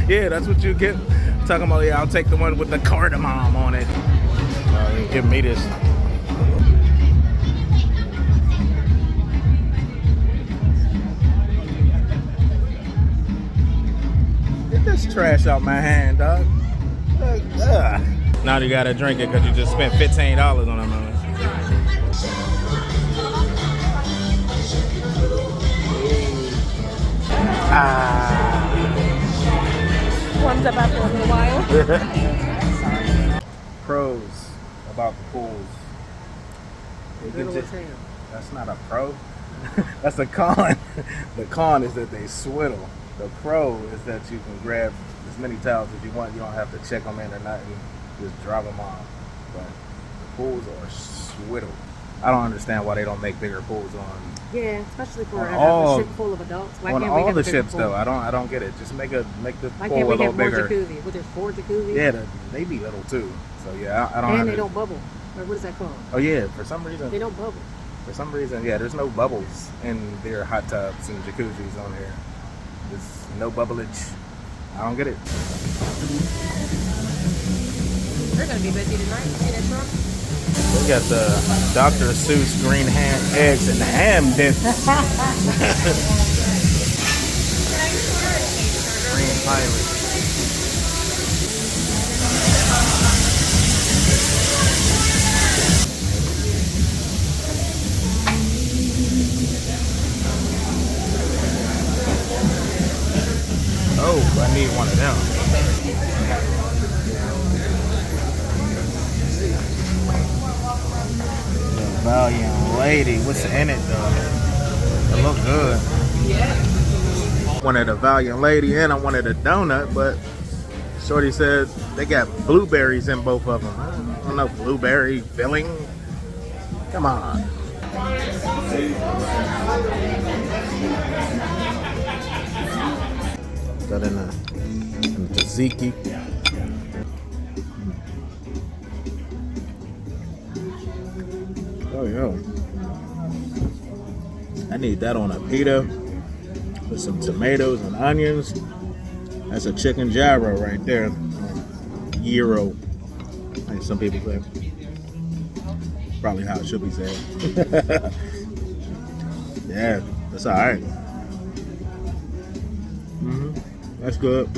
Yeah, that's what you get. Talking about, yeah, I'll take the one with the cardamom on it. Give me this. Get this trash out my hand, dog. Ugh. Now you gotta drink it because you just spent $15 on them. Warms up after a little while. Pros about the pools. That's not a pro. That's a con. The con is that they swiddle. The pro is that you can grab as many towels as you want. You don't have to check them in or nothing. Just drop them on. But the pools are swiddle. I don't understand why they don't make bigger pools on. Yeah, especially for all, a ship full of adults. Why on can't all we have the a bigger ships pool? though. I don't get it. Just make the Why pool can't a we little have more bigger. jacuzzi? Well, there's 4 jacuzzis. Yeah, they be little too. So yeah, I don't. And they don't bubble. Or what is that called? Oh yeah, for some reason. They don't bubble. For some reason, yeah, there's no bubbles in their hot tubs and jacuzzis on here. There's no bubblage. I don't get it. They're gonna be busy tonight. You see that truck? We got the Dr. Seuss green eggs and ham dip. Green pirate. Oh, I need one of them. The Valiant Lady. What's in it though? It look good. Wanted a Valiant Lady and I wanted a donut, but Shorty said they got blueberries in both of them. I don't know, blueberry filling. Come on. Got in a tzatziki. Oh yeah. I need that on a pita with some tomatoes and onions. That's a chicken gyro right there. Gyro, like some people say. Probably how it should be said. Yeah, that's all right. That's good.